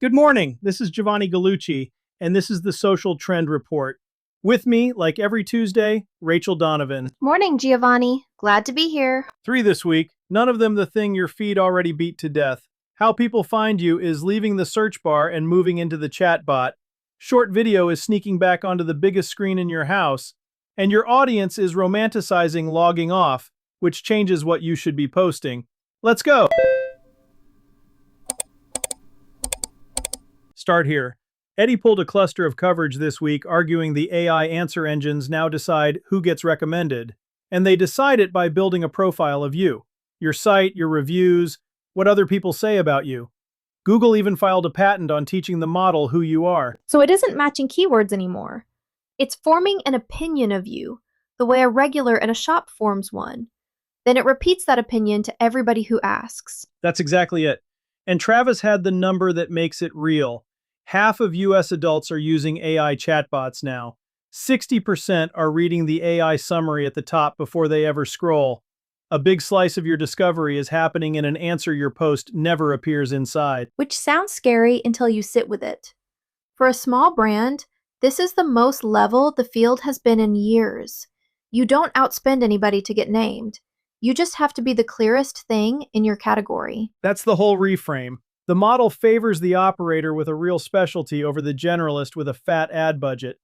Good morning. This is Giovanni Gallucci, and this is the Social Trend Report. With me, like every Tuesday, Rachel Donovan. Morning, Giovanni. Glad to be here. 3 this week, none of them the thing your feed already beat to death. How people find you is leaving the search bar and moving into the chatbot. Short video is sneaking back onto the biggest screen in your house, and your audience is romanticizing logging off, which changes what you should be posting. Let's go! Start here. Eddie pulled a cluster of coverage this week arguing the AI answer engines now decide who gets recommended, and they decide it by building a profile of you, your site, your reviews, what other people say about you. Google even filed a patent on teaching the model who you are. So it isn't matching keywords anymore. It's forming an opinion of you, the way a regular in a shop forms one. Then it repeats that opinion to everybody who asks. That's exactly it. And Travis had the number that makes it real. Half of US adults are using AI chatbots now. 60% are reading the AI summary at the top before they ever scroll. A big slice of your discovery is happening in an answer your post never appears inside. Which sounds scary until you sit with it. For a small brand, this is the most level the field has been in years. You don't outspend anybody to get named. You just have to be the clearest thing in your category. That's the whole reframe. The model favors the operator with a real specialty over the generalist with a fat ad budget.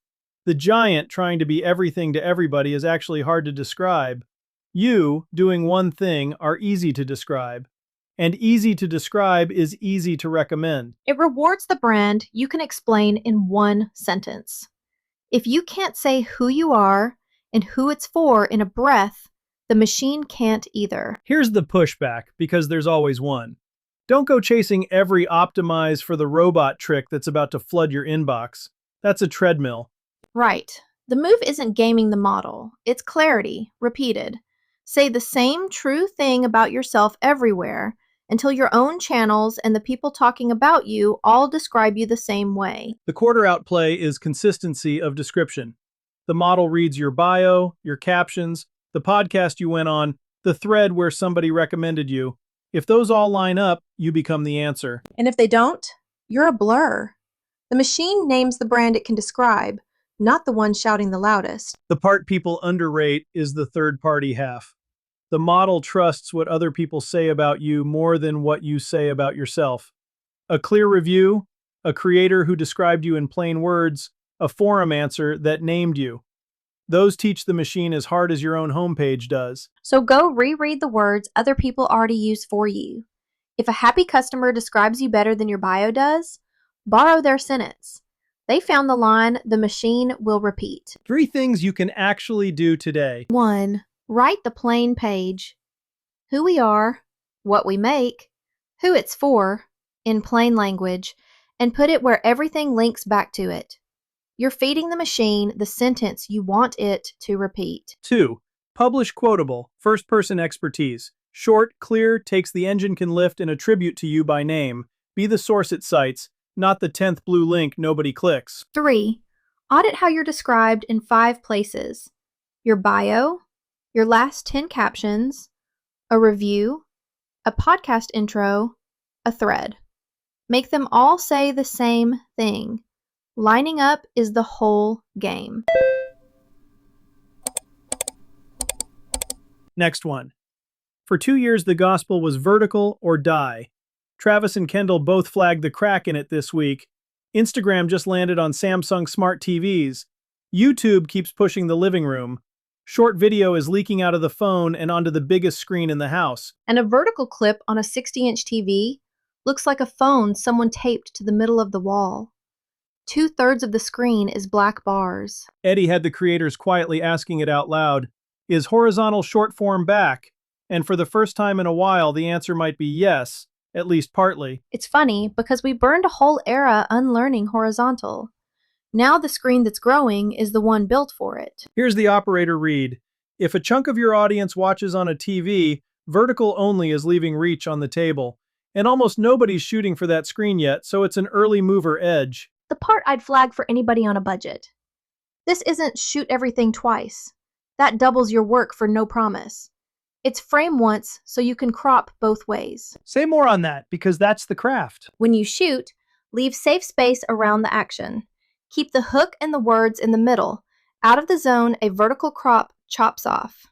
The giant trying to be everything to everybody is actually hard to describe. You, doing one thing, are easy to describe. And easy to describe is easy to recommend. It rewards the brand you can explain in one sentence. If you can't say who you are and who it's for in a breath, the machine can't either. Here's the pushback, because there's always one. Don't go chasing every optimize for the robot trick that's about to flood your inbox. That's a treadmill. Right. The move isn't gaming the model. It's clarity, repeated. Say the same true thing about yourself everywhere until your own channels and the people talking about you all describe you the same way. The quarter out play is consistency of description. The model reads your bio, your captions, the podcast you went on, the thread where somebody recommended you. If those all line up, you become the answer. And if they don't, you're a blur. The machine names the brand it can describe, not the one shouting the loudest. The part people underrate is the third-party half. The model trusts what other people say about you more than what you say about yourself. A clear review, a creator who described you in plain words, a forum answer that named you. Those teach the machine as hard as your own homepage does. So go reread the words other people already use for you. If a happy customer describes you better than your bio does, borrow their sentence. They found the line the machine will repeat. 3 things you can actually do today. 1. Write the plain page. Who we are, what we make, who it's for, in plain language, and put it where everything links back to it. You're feeding the machine the sentence you want it to repeat. 2. Publish quotable, first-person expertise. Short, clear, takes the engine can lift and attribute to you by name. Be the source it cites, not the 10th blue link nobody clicks. 3. Audit how you're described in 5 places. Your bio, your last 10 captions, a review, a podcast intro, a thread. Make them all say the same thing. Lining up is the whole game. Next one. For 2 years, the gospel was vertical or die. Travis and Kendall both flagged the crack in it this week. Instagram just landed on Samsung smart TVs. YouTube keeps pushing the living room. Short video is leaking out of the phone and onto the biggest screen in the house. And a vertical clip on a 60-inch TV looks like a phone someone taped to the middle of the wall. 2/3 of the screen is black bars. Eddie had the creators quietly asking it out loud, is horizontal short form back? And for the first time in a while, the answer might be yes, at least partly. It's funny because we burned a whole era unlearning horizontal. Now the screen that's growing is the one built for it. Here's the operator read. If a chunk of your audience watches on a TV, vertical only is leaving reach on the table. And almost nobody's shooting for that screen yet, so it's an early mover edge. The part I'd flag for anybody on a budget. This isn't shoot everything twice. That doubles your work for no promise. It's frame once so you can crop both ways. Say more on that, because that's the craft. When you shoot, Leave safe space around the action. Keep the hook and the words in the middle. Out of the zone, a vertical crop chops off.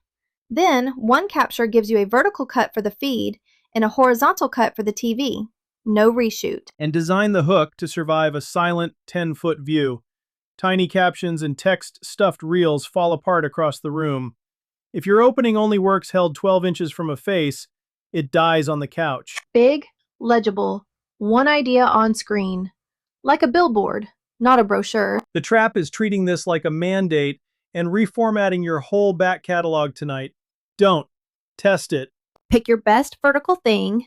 Then, one capture gives you a vertical cut for the feed and a horizontal cut for the TV. No reshoot. And design the hook to survive a silent 10-foot view. Tiny captions and text-stuffed reels fall apart across the room. If your opening only works held 12 inches from a face, it dies on the couch. Big, legible, one idea on screen. Like a billboard, not a brochure. The trap is treating this like a mandate and reformatting your whole back catalog tonight. Don't. Test it. Pick your best vertical thing,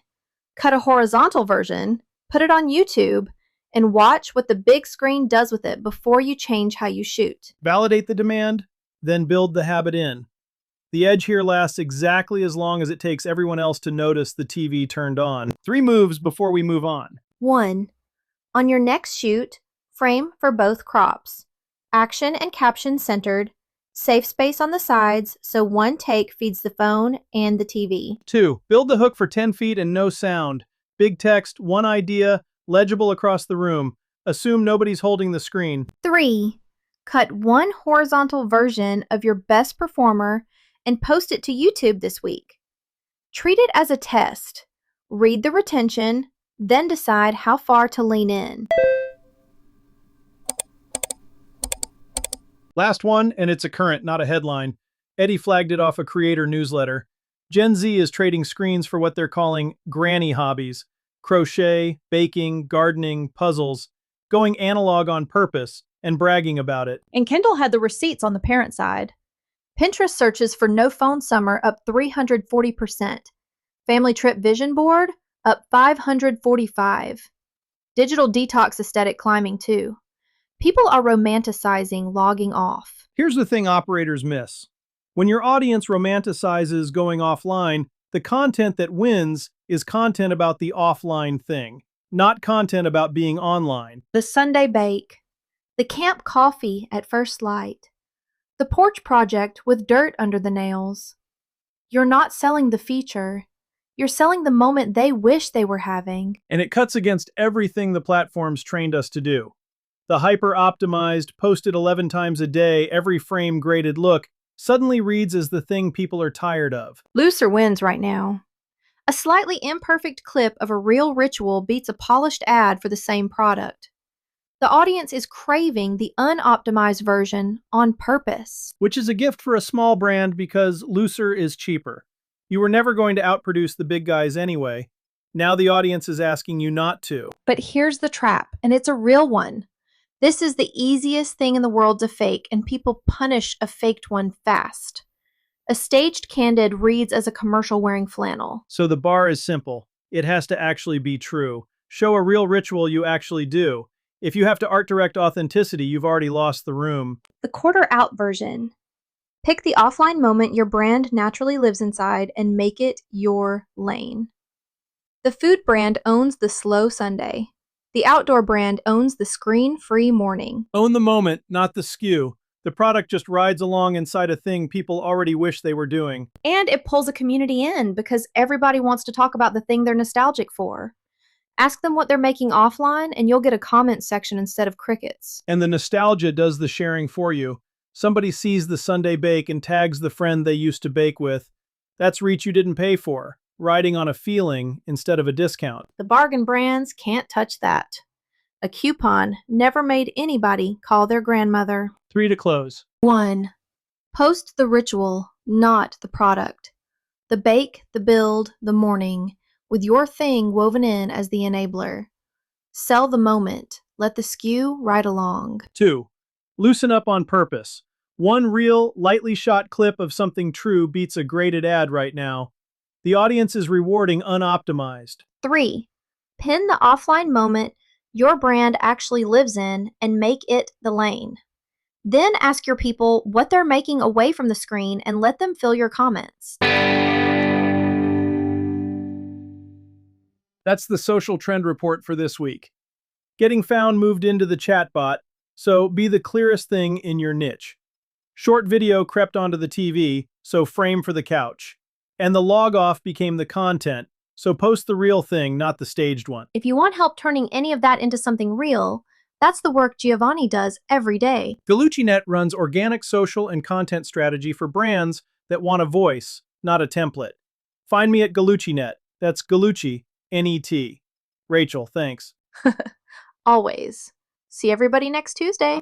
cut a horizontal version, put it on YouTube, and watch what the big screen does with it before you change how you shoot. Validate the demand, then build the habit in. The edge here lasts exactly as long as it takes everyone else to notice the TV turned on. 3 moves before we move on. 1. On your next shoot, frame for both crops. Action and caption centered. Safe space on the sides so one take feeds the phone and the TV. 2. Build the hook for 10 feet and no sound. Big text, one idea, legible across the room. Assume nobody's holding the screen. 3. Cut one horizontal version of your best performer and post it to YouTube this week. Treat it as a test. Read the retention, then decide how far to lean in. Last one, and it's a current, not a headline. Eddie flagged it off a creator newsletter. Gen Z is trading screens for what they're calling granny hobbies. Crochet, baking, gardening, puzzles. Going analog on purpose and bragging about it. And Kendall had the receipts on the parent side. Pinterest searches for no phone summer up 340%. Family trip vision board up 545. Digital detox aesthetic climbing too. People are romanticizing logging off. Here's the thing operators miss. When your audience romanticizes going offline, the content that wins is content about the offline thing, not content about being online. The Sunday bake. The camp coffee at first light. The porch project with dirt under the nails. You're not selling the feature. You're selling the moment they wish they were having. And it cuts against everything the platforms trained us to do. The hyper-optimized, posted 11 times a day, every frame graded look suddenly reads as the thing people are tired of. Looser wins right now. A slightly imperfect clip of a real ritual beats a polished ad for the same product. The audience is craving the unoptimized version on purpose. Which is a gift for a small brand because looser is cheaper. You were never going to outproduce the big guys anyway. Now the audience is asking you not to. But here's the trap, and it's a real one. This is the easiest thing in the world to fake, and people punish a faked one fast. A staged candid reads as a commercial wearing flannel. So the bar is simple. It has to actually be true. Show a real ritual you actually do. If you have to art direct authenticity, you've already lost the room. The quarter out version. Pick the offline moment your brand naturally lives inside and make it your lane. The food brand owns the slow Sunday. The outdoor brand owns the screen-free morning. Own the moment, not the skew. The product just rides along inside a thing people already wish they were doing. And it pulls a community in because everybody wants to talk about the thing they're nostalgic for. Ask them what they're making offline and you'll get a comment section instead of crickets. And the nostalgia does the sharing for you. Somebody sees the Sunday bake and tags the friend they used to bake with. That's reach you didn't pay for, riding on a feeling instead of a discount. The bargain brands can't touch that. A coupon never made anybody call their grandmother. 3 to close. 1. Post the ritual, not the product. The bake, the build, the morning, with your thing woven in as the enabler. Sell the moment. Let the skew ride along. 2. Loosen up on purpose. One real, lightly shot clip of something true beats a graded ad right now. The audience is rewarding unoptimized. 3. Pin the offline moment your brand actually lives in and make it the lane. Then ask your people what they're making away from the screen and let them fill your comments. That's the social trend report for this week. Getting Found moved into the chatbot, so be the clearest thing in your niche. Short video crept onto the TV, so frame for the couch. And the log off became the content, So post the real thing, not the staged one. If you want help turning any of that into something real, that's the work Giovanni does every day. GallucciNet runs organic social and content strategy for brands that want a voice, not a template. Find me at GallucciNet. That's Gallucci, N-E-T. Rachel, thanks. Always. See everybody next Tuesday.